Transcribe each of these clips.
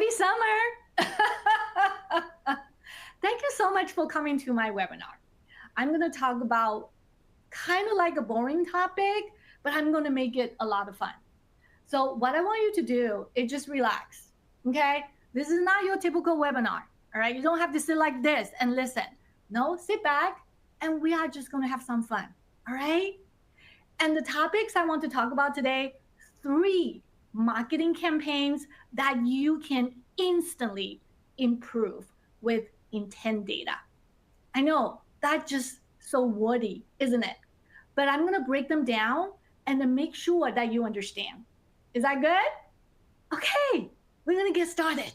Happy summer. Thank you so much for coming to my webinar. I'm going to talk about kind of like a boring topic, but I'm going to make it a lot of fun. So what I want you to do is just relax, okay? This is not your typical webinar, all right? You don't have to sit like this and listen. No, sit back, and we are just going to have some fun, all right? And the topics I want to talk about today, 3 marketing campaigns that you can instantly improve with intent data. I know that's just so wordy, isn't it? But I'm going to break them down and then make sure that you understand. Is that good? Okay, we're going to get started.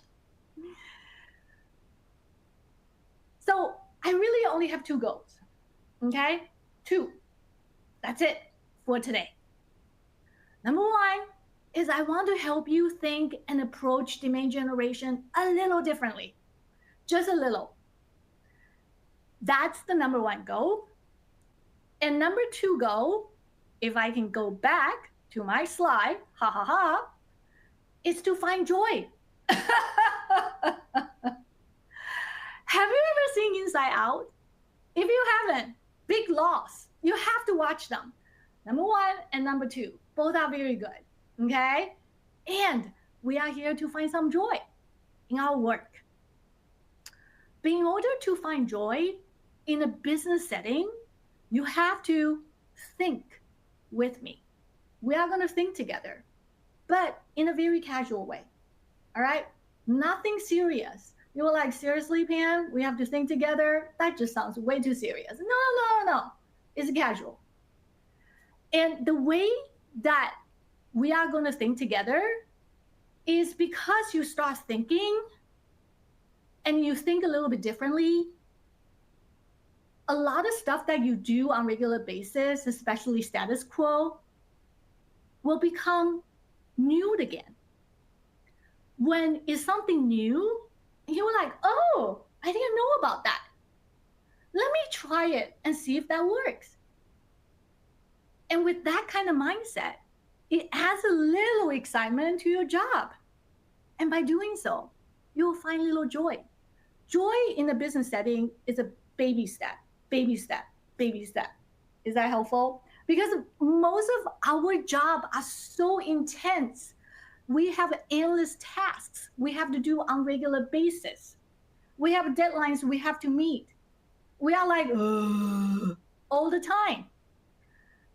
So I really only have 2 goals, okay? 2. That's it for today. Number 1 is I want to help you think and approach demand generation a little differently, just a little. That's the number 1 goal. And number 2 goal, if I can go back to my slide, is to find joy. Have you ever seen Inside Out? If you haven't, big loss. You have to watch them. Number 1 and number 2, both are very good, okay? And we are here to find some joy in our work. But in order to find joy in a business setting, you have to think with me. We are going to think together, but in a very casual way, all right? Nothing serious. You were like, seriously, Pam, we have to think together? That just sounds way too serious. No. It's casual. And the way that we are going to think together is because you start thinking and you think a little bit differently. A lot of stuff that you do on a regular basis, especially status quo, will become new again. When it's something new, you're like, oh, I didn't know about that. Let me try it and see if that works. And with that kind of mindset, it adds a little excitement to your job. And by doing so, you'll find little joy. Joy in a business setting is a baby step. Is that helpful? Because most of our job are so intense. We have endless tasks we have to do on a regular basis. We have deadlines we have to meet. We are like, all the time.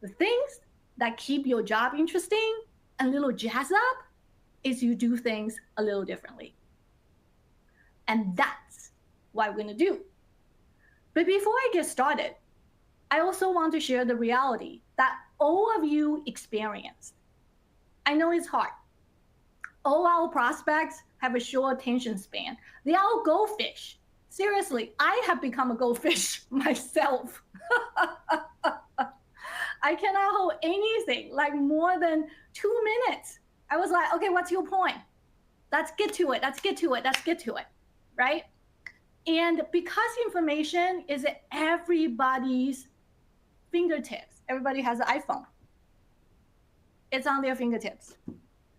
The things that keep your job interesting and a little jazz up is you do things a little differently. And that's what we're going to do. But before I get started, I also want to share the reality that all of you experienced. I know it's hard. All our prospects have a short attention span. They are all goldfish. Seriously, I have become a goldfish myself. I cannot hold anything like more than 2 minutes. I was like, okay, what's your point? Let's get to it, right? And because information is at everybody's fingertips, everybody has an iPhone. It's on their fingertips.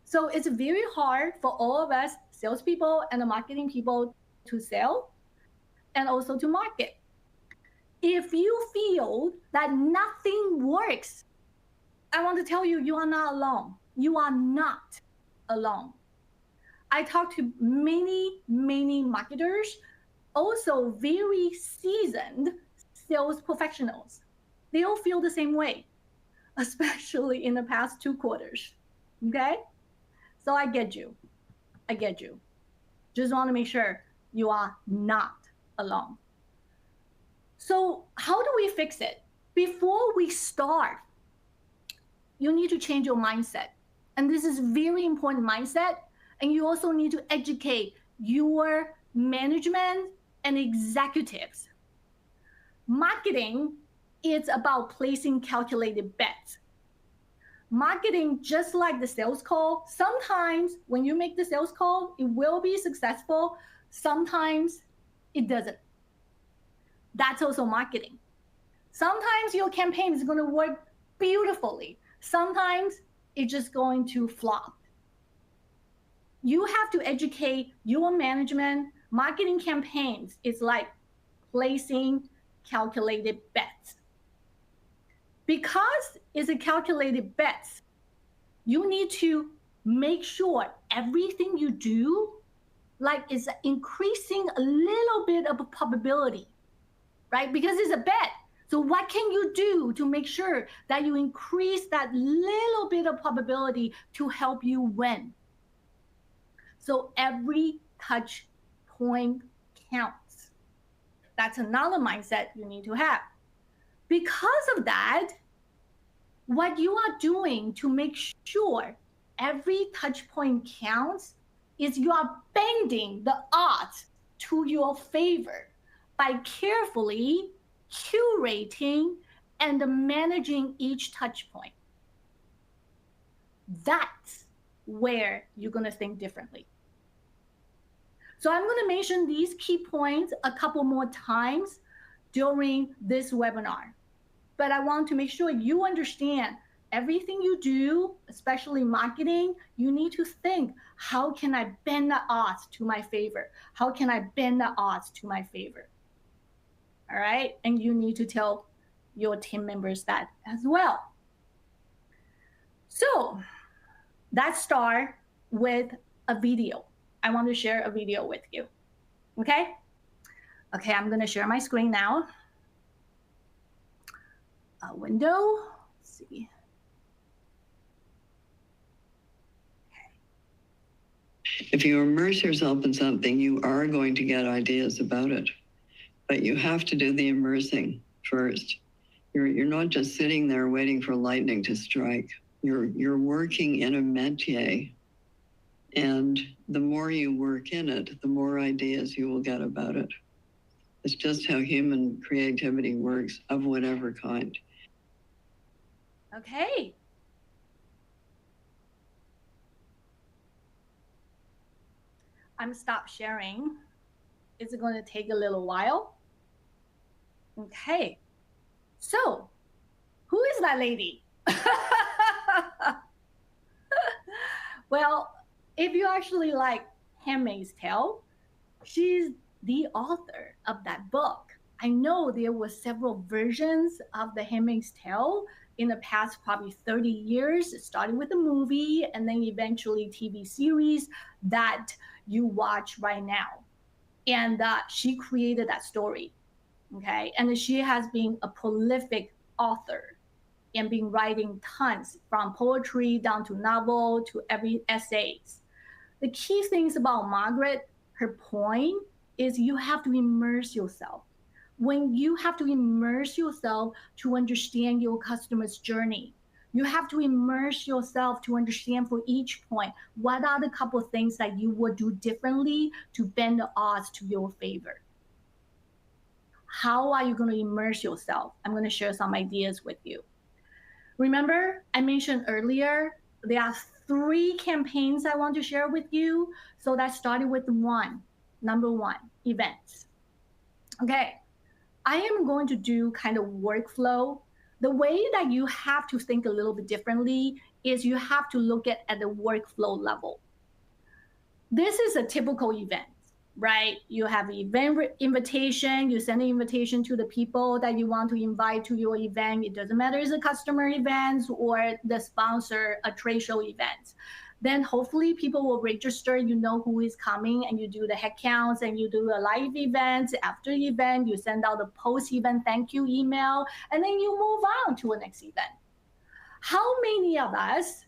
So it's very hard for all of us salespeople and the marketing people to sell and also to market. If you feel that nothing works, I want to tell you, you are not alone. You are not alone. I talk to many marketers, also very seasoned sales professionals. They all feel the same way, especially in the past 2 quarters, okay? So I get you. Just want to make sure you are not alone. So how do we fix it? Before we start, you need to change your mindset. And this is very important mindset. And you also need to educate your management and executives. Marketing is about placing calculated bets. Marketing, just like the sales call, sometimes when you make the sales call, it will be successful. Sometimes it doesn't. That's also marketing. Sometimes your campaign is going to work beautifully. Sometimes it's just going to flop. you have to educate your management. Marketing campaigns is like placing calculated bets. Because it's a calculated bets, you need to make sure everything you do like is increasing a little bit of a probability, right? Because it's a bet. So what can you do to make sure that you increase that little bit of probability to help you win? So every touch point counts. That's another mindset you need to have. Because of that, what you are doing to make sure every touch point counts is you are bending the odds to your favor by carefully curating and managing each touch point. That's where you're going to think differently. So I'm going to mention these key points a couple more times during this webinar. But I want to make sure you understand everything you do, especially marketing, you need to think, how can I bend the odds to my favor? How can I bend the odds to my favor? All right. And you need to tell your team members that as well. So let's start with a video. I want to share a video with you. Okay. Okay. I'm going to share my screen now. A window. Let's see. If you immerse yourself in something, you are going to get ideas about it. But you have to do the immersing first. You're not just sitting there waiting for lightning to strike. You're working in a métier. And the more you work in it, the more ideas you will get about it. It's just how human creativity works, of whatever kind. Okay. I'm stop sharing. It's going to take a little while. Okay. So, who is that lady? Well, if you actually like Handmaid's Tale, she's the author of that book. I know there were several versions of the Handmaid's Tale in the past probably 30 years, starting with the movie and then eventually TV series that you watch right now. And she created that story, okay? And she has been a prolific author and been writing tons, from poetry down to novel to every essays. The key things about Margaret, her point is you have to immerse yourself. When you have to immerse yourself to understand your customer's journey, you have to immerse yourself to understand for each point, what are the couple of things that you would do differently to bend the odds to your favor? How are you going to immerse yourself? I'm going to share some ideas with you. Remember, I mentioned earlier, there are 3 campaigns I want to share with you. So that started with number 1, events. Okay, I am going to do kind of workflow. The way that you have to think a little bit differently is you have to look at the workflow level. This is a typical event, right? You have an event invitation, you send an invitation to the people that you want to invite to your event. It doesn't matter if it's a customer event or the sponsor, a trade show event. Then hopefully people will register, you know who is coming, and you do the head counts and you do a live event. After the event, you send out a post-event thank you email, and then you move on to a next event. How many of us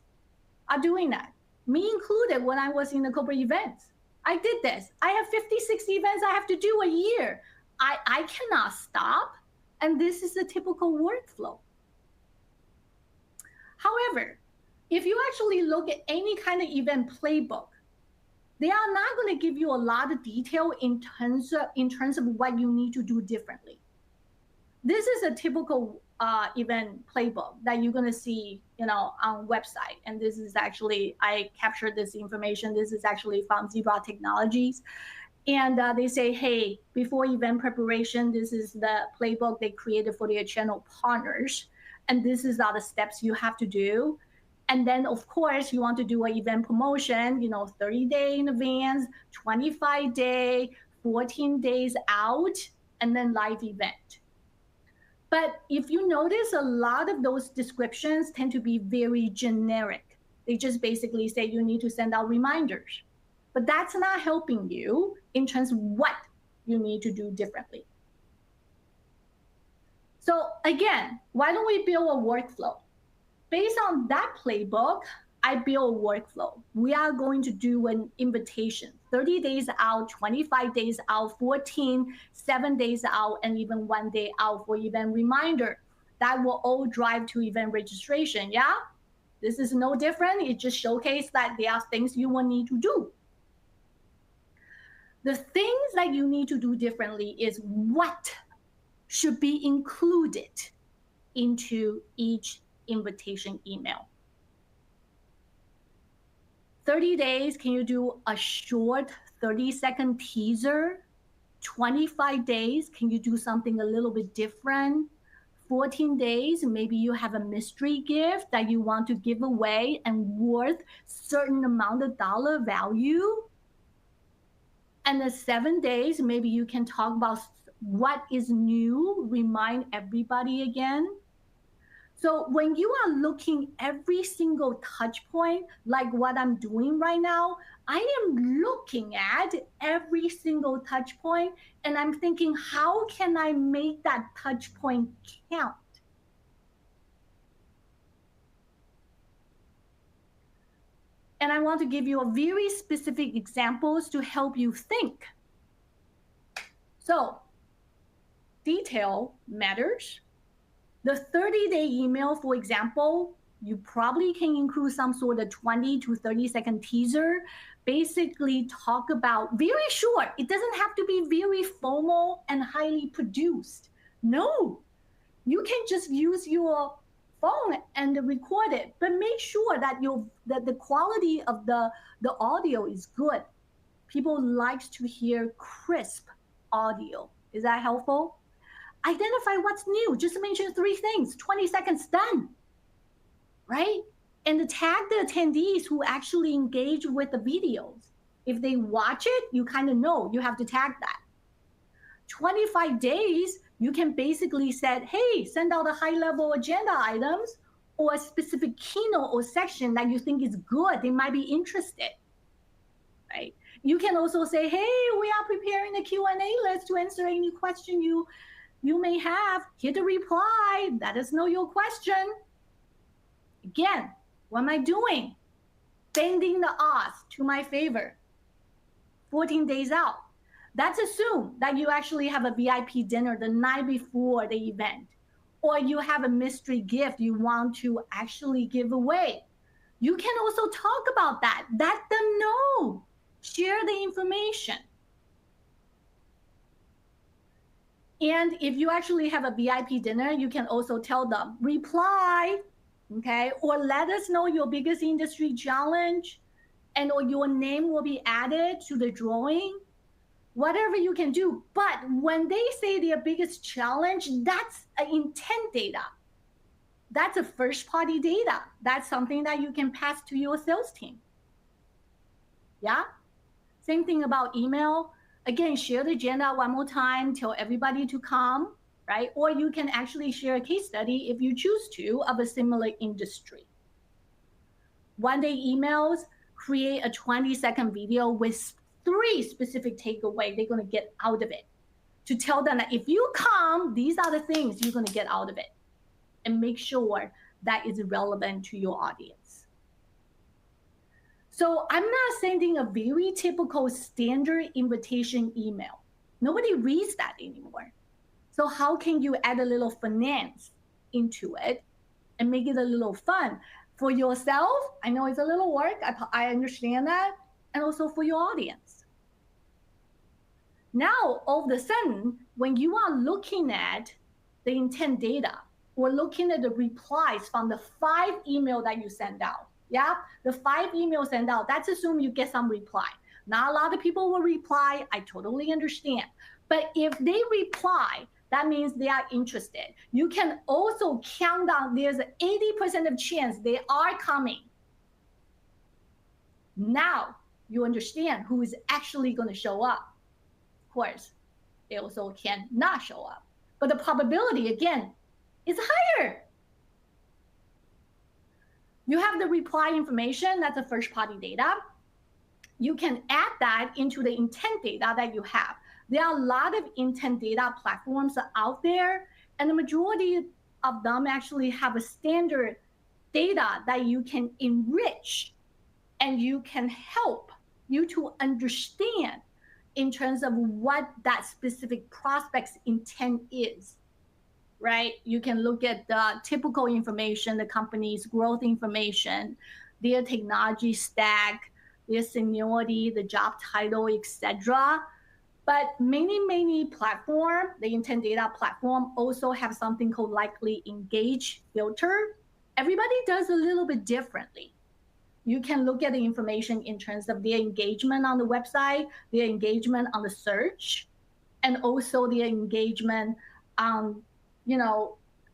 are doing that? Me included when I was in the corporate events. I did this. I have 56 events I have to do a year. I cannot stop, and this is the typical workflow. However, if you actually look at any kind of event playbook, they are not going to give you a lot of detail in terms of what you need to do differently. This is a typical event playbook that you're going to see, on website. And this is actually, I captured this information. This is actually from Zebra Technologies. And they say, hey, before event preparation, this is the playbook they created for their channel partners. And this is all the steps you have to do. And then, of course, you want to do an event promotion, 30 days in advance, 25 days, 14 days out, and then live event. But if you notice, a lot of those descriptions tend to be very generic. They just basically say you need to send out reminders. But that's not helping you in terms of what you need to do differently. So again, why don't we build a workflow? Based on that playbook, I build a workflow. We are going to do an invitation, 30 days out, 25 days out, 14, 7 days out, and even 1 day out for event reminder. That will all drive to event registration, yeah? This is no different. It just showcases that there are things you will need to do. The things that you need to do differently is what should be included into each invitation email. 30 days, can you do a short 30-second teaser? 25 days, can you do something a little bit different? 14 days, maybe you have a mystery gift that you want to give away and worth certain amount of dollar value. And the 7 days, maybe you can talk about what is new, remind everybody again. So when you are looking every single touch point, like what I'm doing right now, I am looking at every single touch point and I'm thinking, how can I make that touch point count? And I want to give you a very specific examples to help you think. So detail matters. The 30-day email, for example, you probably can include some sort of 20 to 30-second teaser. Basically talk about, very short. It doesn't have to be very formal and highly produced. No, you can just use your phone and record it, but make sure that the quality of the audio is good. People like to hear crisp audio. Is that helpful? Identify what's new. Just mention 3 things, 20 seconds, done, right? And tag the attendees who actually engage with the videos. If they watch it, you kind of know you have to tag that. 25 days, you can basically say, hey, send out a high-level agenda items or a specific keynote or section that you think is good. They might be interested, right? You can also say, hey, we are preparing a Q&A list to answer any question you may have. Hit the reply. Let us know your question. Again, what am I doing? Bending the odds to my favor. 14 days out. Let's assume that you actually have a VIP dinner the night before the event, or you have a mystery gift you want to actually give away. You can also talk about that. Let them know. Share the information. And if you actually have a VIP dinner, you can also tell them, reply, okay? Or let us know your biggest industry challenge, and or your name will be added to the drawing. Whatever you can do. But when they say their biggest challenge, that's an intent data. That's a first-party data. That's something that you can pass to your sales team. Yeah? Same thing about email. Again, share the agenda one more time, tell everybody to come, right? Or you can actually share a case study if you choose to of a similar industry. One-day emails, create a 20-second video with 3 specific takeaways they're going to get out of it. To tell them that if you come, these are the things you're going to get out of it. And make sure that is relevant to your audience. So I'm not sending a very typical standard invitation email. Nobody reads that anymore. So how can you add a little finance into it and make it a little fun for yourself? I know it's a little work. I understand that. And also for your audience. Now, all of a sudden, when you are looking at the intent data or looking at the replies from the 5 emails that you send out, yeah, the 5 emails sent out, let's assume you get some reply. Not a lot of people will reply. I totally understand. But if they reply, That means they are interested. You can also count down, there's an 80% of chance they are coming. Now you understand who is actually going to show up. Of course, they also can not show up. But the probability, again, is higher. You have the reply information, that's the first party data. You can add that into the intent data that you have. There are a lot of intent data platforms out there, and the majority of them actually have a standard data that you can enrich and you can help you to understand in terms of what that specific prospect's intent is, right? You can look at the typical information, the company's growth information, their technology stack, their seniority, the job title, etc. But many platform, the intent data platform also have something called likely engage filter. Everybody does a little bit differently. You can look at the information in terms of their engagement on the website, their engagement on the search, and also their engagement on,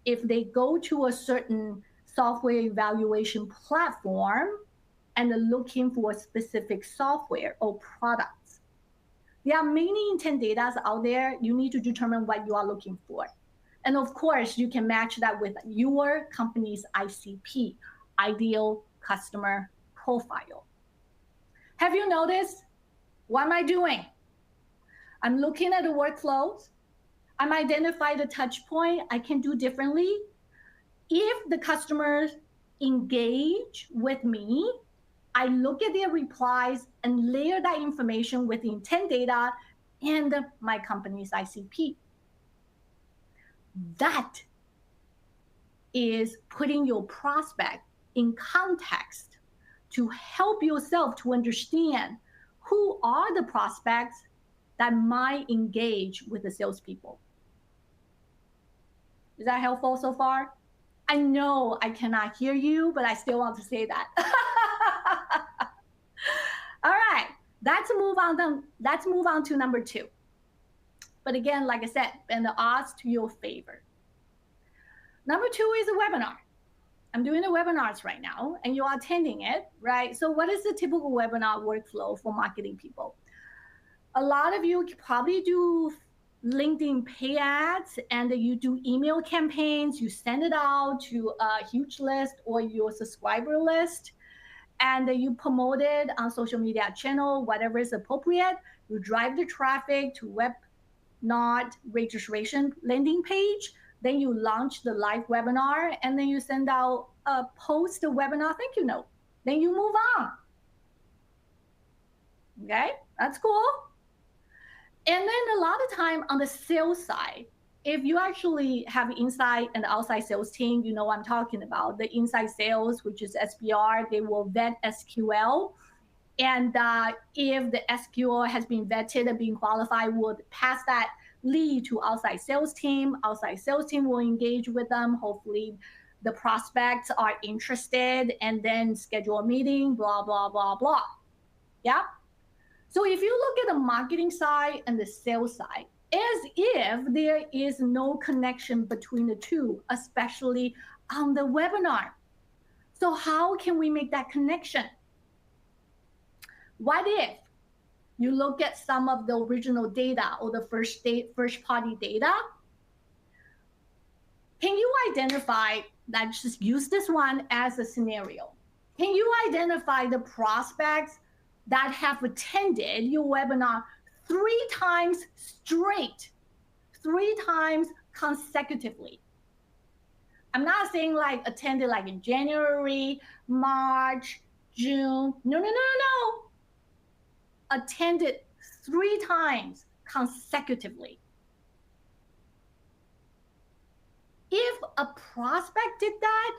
if they go to a certain software evaluation platform and they're looking for a specific software or products. There are many intent data out there. You need to determine what you are looking for. And of course, you can match that with your company's ICP, ideal customer profile. Have you noticed? What am I doing? I'm looking at the workflows. I'm identifying the touch point I can do differently. If the customers engage with me, I look at their replies and layer that information with the intent data and my company's ICP. That is putting your prospect in context to help yourself to understand who are the prospects that might engage with the salespeople. Is that helpful so far? I know I cannot hear you, but I still want to say that. All right, let's move on to number 2. But again, like I said, bend the odds to your favor. Number 2 is a webinar. I'm doing the webinars right now, and you are attending it, right? So what is the typical webinar workflow for marketing people? A lot of you probably do LinkedIn pay ads, and you do email campaigns. You send it out to a huge list or your subscriber list, and you promote it on social media channel, whatever is appropriate. You drive the traffic to webinar registration landing page. Then you launch the live webinar, and then you send out a post webinar thank you note. Then you move on. Okay, that's cool. And then a lot of time on the sales side, if you actually have inside and outside sales team, you know what I'm talking about. The inside sales, which is SBR, they will vet SQL. And if the SQL has been vetted and being qualified, would pass that lead to outside sales team. Outside sales team will engage with them. Hopefully the prospects are interested, and then schedule a meeting, blah, blah, blah, blah. Yeah. So if you look at the marketing side and the sales side, as if there is no connection between the two, especially on the webinar. So how can we make that connection? What if you look at some of the original data or the first party data? Can you identify, let's just use this one as a scenario. Can you identify the prospects that have attended your webinar 3 times straight, 3 times consecutively? I'm not saying like attended like in January, March, June. No. Attended 3 times consecutively. If a prospect did that,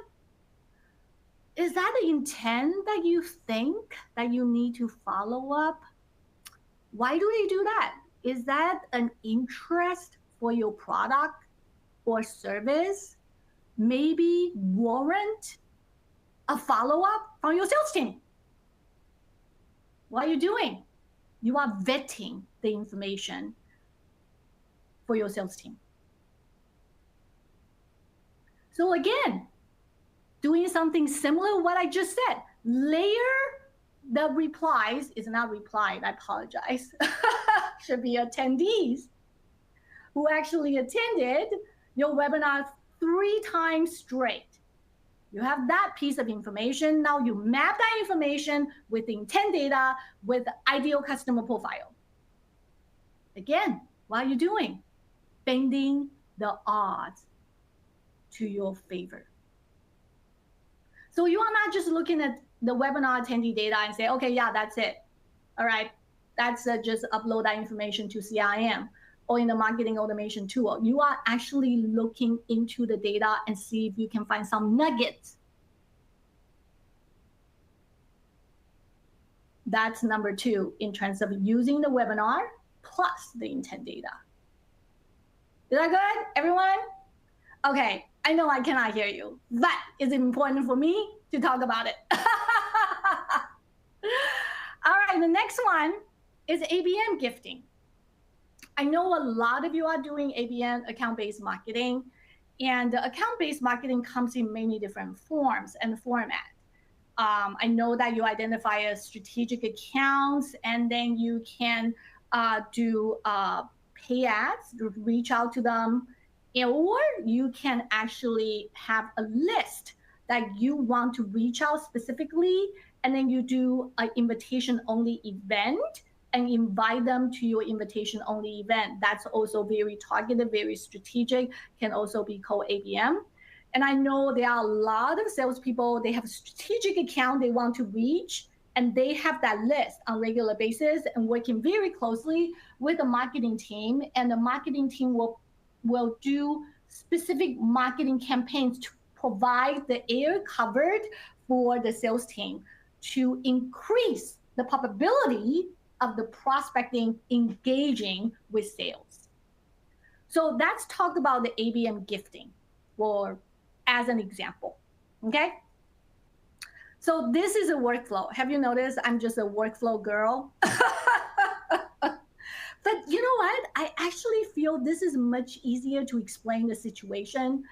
is that the intent that you think that you need to follow up? Why do they do that? Is that an interest for your product or service? Maybe warrant a follow-up from your sales team? What are you doing? You are vetting the information for your sales team. So again, doing something similar to what I just said, layer the replies, is not replied, I apologize, should be attendees who actually attended your webinar 3 times straight. You have that piece of information. Now you map that information with intent data with ideal customer profile. Again, what are you doing? Bending the odds to your favor. So you are not just looking at the webinar attendee data and say, okay, yeah, that's it. All right, that's just upload that information to CRM or in the marketing automation tool. You are actually looking into the data and see if you can find some nuggets. That's number 2 in terms of using the webinar plus the intent data. Is that good, everyone? Okay, I know I cannot hear you, but it's important for me to talk about it. All right, the next one is ABM Gifting. I know a lot of you are doing ABM, account-based marketing, and account-based marketing comes in many different forms and formats. I know that you identify a strategic accounts, and then you can do pay ads, reach out to them, or you can actually have a list that you want to reach out specifically, and then you do an invitation-only event and invite them to your invitation-only event. That's also very targeted, very strategic, can also be called ABM. And I know there are a lot of salespeople, they have a strategic account they want to reach, and they have that list on a regular basis and working very closely with the marketing team. And the marketing team will do specific marketing campaigns to provide the air covered for the sales team to increase the probability of the prospecting engaging with sales. So let's talk about the ABM gifting as an example, okay? So this is a workflow. Have you noticed I'm just a workflow girl? But you know what? I actually feel this is much easier to explain the situation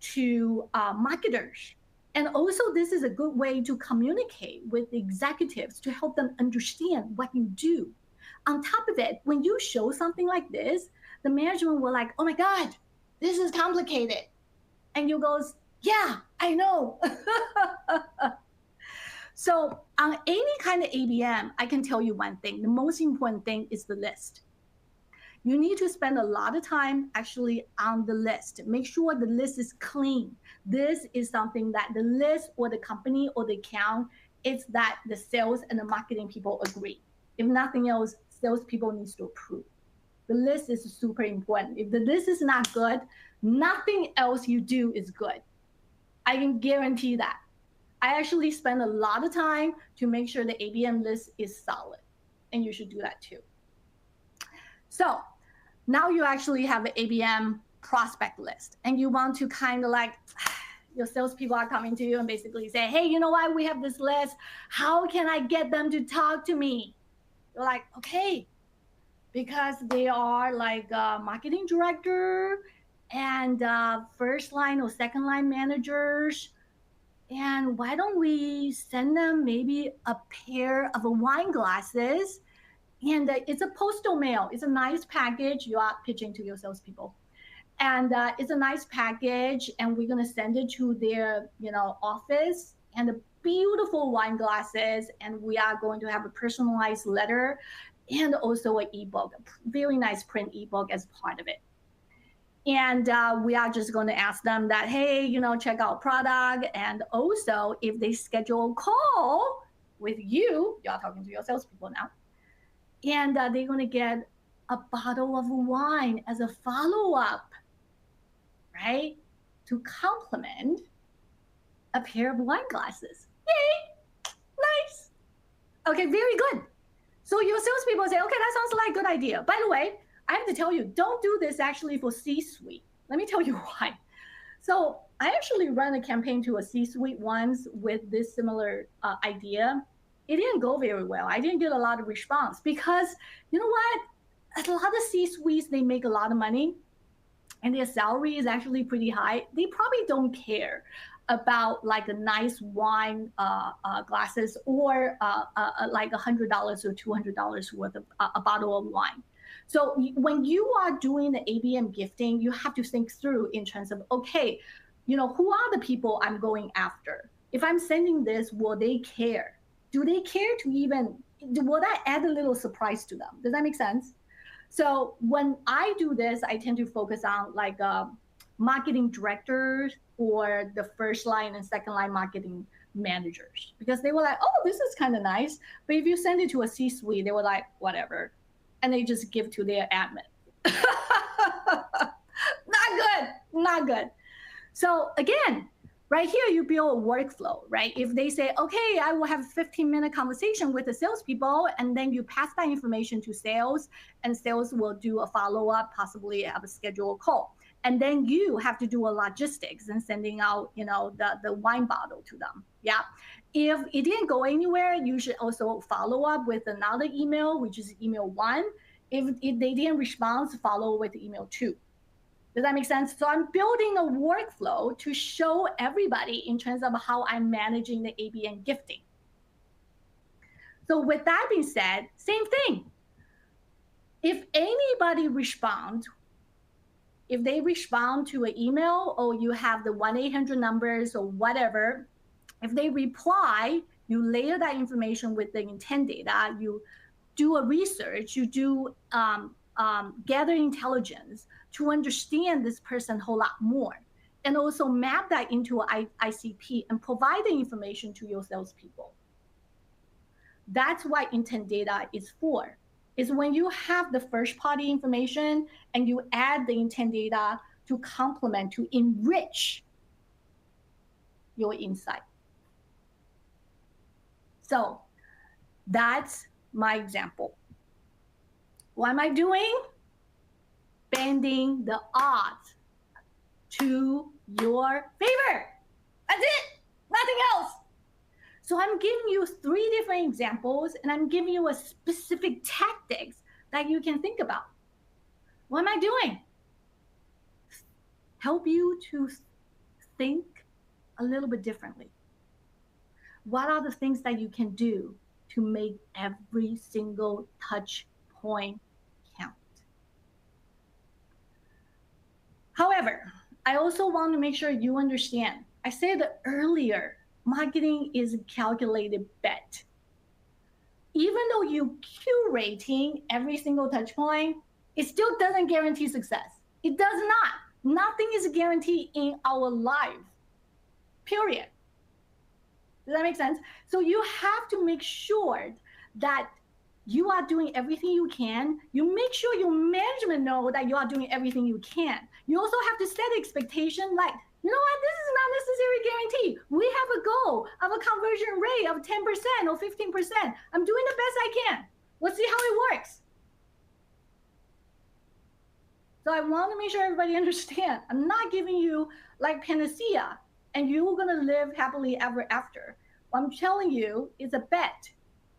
to marketers. And also this is a good way to communicate with the executives to help them understand what you do. On top of it, when you show something like this, the management will like, oh my God, this is complicated. And you goes, yeah, I know. So on any kind of ABM, I can tell you one thing. The most important thing is the list. You need to spend a lot of time actually on the list. Make sure the list is clean. This is something that the list or the company or the account, it's that the sales and the marketing people agree. If nothing else, salespeople needs to approve. The list is super important. If the list is not good, nothing else you do is good. I can guarantee that. I actually spend a lot of time to make sure the ABM list is solid, and you should do that too. So now you actually have an ABM prospect list, and you want to kind of like, your salespeople are coming to you and basically say, hey, you know what? We have this list. How can I get them to talk to me? You're like, okay, because they are like a marketing director and first line or second line managers. And why don't we send them maybe a pair of wine glasses? And it's a postal mail. It's a nice package. You are pitching to your salespeople. And it's a nice package. And we're going to send it to their office, and the beautiful wine glasses. And we are going to have a personalized letter and also an ebook, a very nice print ebook as part of it. And we are just going to ask them that, hey, check out product. And also, if they schedule a call with you, y'all talking to your salespeople now, and they're going to get a bottle of wine as a follow-up, right? To complement a pair of wine glasses. Yay! Nice. Okay, very good. So your salespeople say, okay, that sounds like a good idea. By the way, I have to tell you, don't do this actually for C-suite. Let me tell you why. So I actually ran a campaign to a C-suite once with this similar idea. It didn't go very well. I didn't get a lot of response because, you know what? A lot of C-suites, they make a lot of money. and their salary is actually pretty high, they probably don't care about like a nice wine glasses or like $100 or $200 worth of a bottle of wine. So when you are doing the ABM gifting, you have to think through in terms of, okay, who are the people I'm going after? If I'm sending this, will they care? Do they care to even, will that add a little surprise to them? Does that make sense? So when I do this, I tend to focus on like marketing directors or the first line and second line marketing managers, because they were like, oh, this is kind of nice. But if you send it to a C-suite, they were like, whatever. And they just give to their admin. Not good, not good. So again, right here, you build a workflow, right? If they say, okay, I will have a 15-minute conversation with the salespeople, and then you pass that information to sales, and sales will do a follow-up, possibly have a scheduled call. And then you have to do a logistics and sending out, the wine bottle to them. Yeah. If it didn't go anywhere, you should also follow up with another email, which is email 1. If they didn't respond, follow with email 2. Does that make sense? So I'm building a workflow to show everybody in terms of how I'm managing the ABM gifting. So with that being said, same thing. If anybody responds, if they respond to an email or you have the 1-800 numbers or whatever, if they reply, you layer that information with the intent data, you do a research, you do gather intelligence to understand this person a whole lot more, and also map that into an ICP and provide the information to your salespeople. That's what intent data is for. Is when you have the first party information and you add the intent data to complement, to enrich your insight. So that's my example. What am I doing? Bending the odds to your favor. That's it, nothing else. So I'm giving you 3 different examples, and I'm giving you a specific tactics that you can think about. What am I doing? Help you to think a little bit differently. What are the things that you can do to make every single touch point count? However, I also want to make sure you understand. I said earlier, marketing is a calculated bet. Even though you're curating every single touch point, it still doesn't guarantee success. It does not. Nothing is guaranteed in our life, period. Does that make sense? So you have to make sure that you are doing everything you can. You make sure your management know that you are doing everything you can. You also have to set expectation like, you know what, this is not necessarily guaranteed. We have a goal of a conversion rate of 10% or 15%. I'm doing the best I can. Let's see how it works. So I want to make sure everybody understands. I'm not giving you like panacea and you're going to live happily ever after. What I'm telling you is a bet,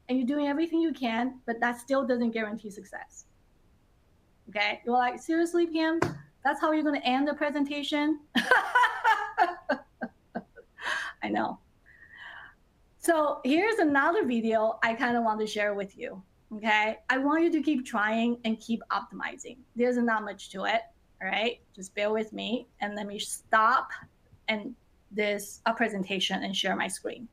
and you're doing everything you can, but that still doesn't guarantee success. Okay? You're like, seriously, Pam? That's how you're going to end the presentation? I know. So here's another video I kind of want to share with you. Okay? I want you to keep trying and keep optimizing. There's not much to it. All right? Just bear with me, and let me stop and this presentation and share my screen.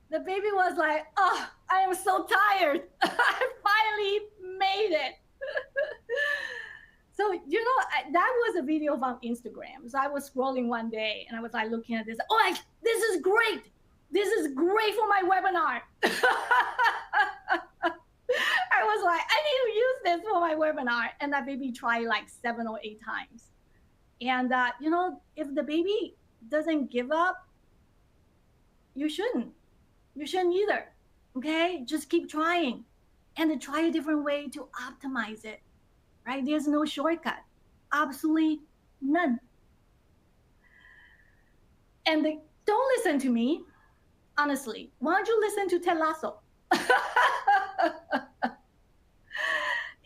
The baby was like, oh, I am so tired. I finally made it. So, that was a video from Instagram. So I was scrolling one day and I was like looking at this. Oh, this is great. This is great for my webinar. I was like, I need to use this for my webinar. And that baby tried like 7 or 8 times. And, if the baby doesn't give up, you shouldn't. You shouldn't either. Okay? Just keep trying and then try a different way to optimize it, right? There's no shortcut. Absolutely none. And don't listen to me. Honestly, why don't you listen to Ted Lasso?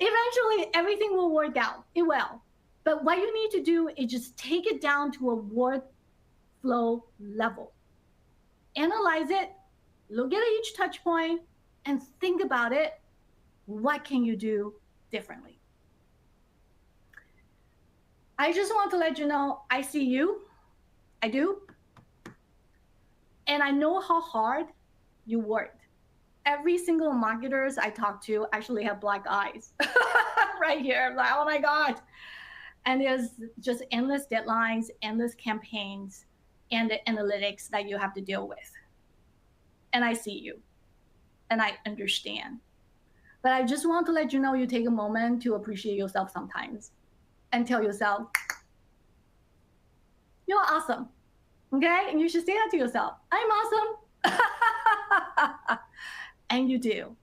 Eventually, everything will work out. It will. But what you need to do is just take it down to a workflow level. Analyze it, look at each touch point, and think about it. What can you do differently? I just want to let you know, I see you. I do. And I know how hard you worked. Every single marketers I talk to actually have black eyes right here. I'm like, oh my God. And there's just endless deadlines, endless campaigns, and the analytics that you have to deal with. And I see you, and I understand. But I just want to let you know, you take a moment to appreciate yourself sometimes and tell yourself, you're awesome, okay? And you should say that to yourself. I'm awesome. And you do.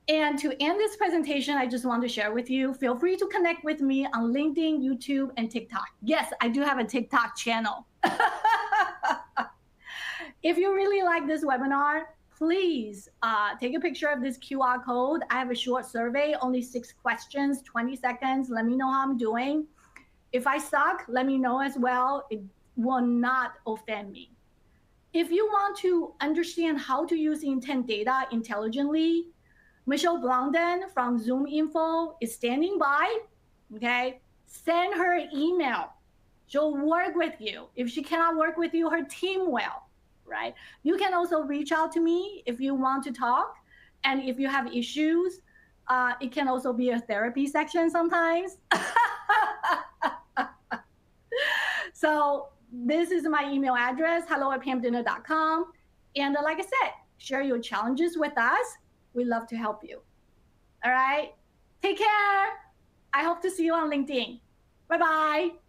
And to end this presentation, I just want to share with you, feel free to connect with me on LinkedIn, YouTube, and TikTok. Yes, I do have a TikTok channel. If you really like this webinar, please take a picture of this QR code. I have a short survey, only 6 questions, 20 seconds. Let me know how I'm doing. If I suck, let me know as well. It will not offend me. If you want to understand how to use intent data intelligently, Michelle Blondin from Zoom Info is standing by, okay? Send her an email. She'll work with you. If she cannot work with you, her team will, right? You can also reach out to me if you want to talk. And if you have issues, it can also be a therapy section sometimes. So this is my email address, hello@pamdidner.com. And like I said, share your challenges with us. We love to help you. All right. Take care. I hope to see you on LinkedIn. Bye-bye.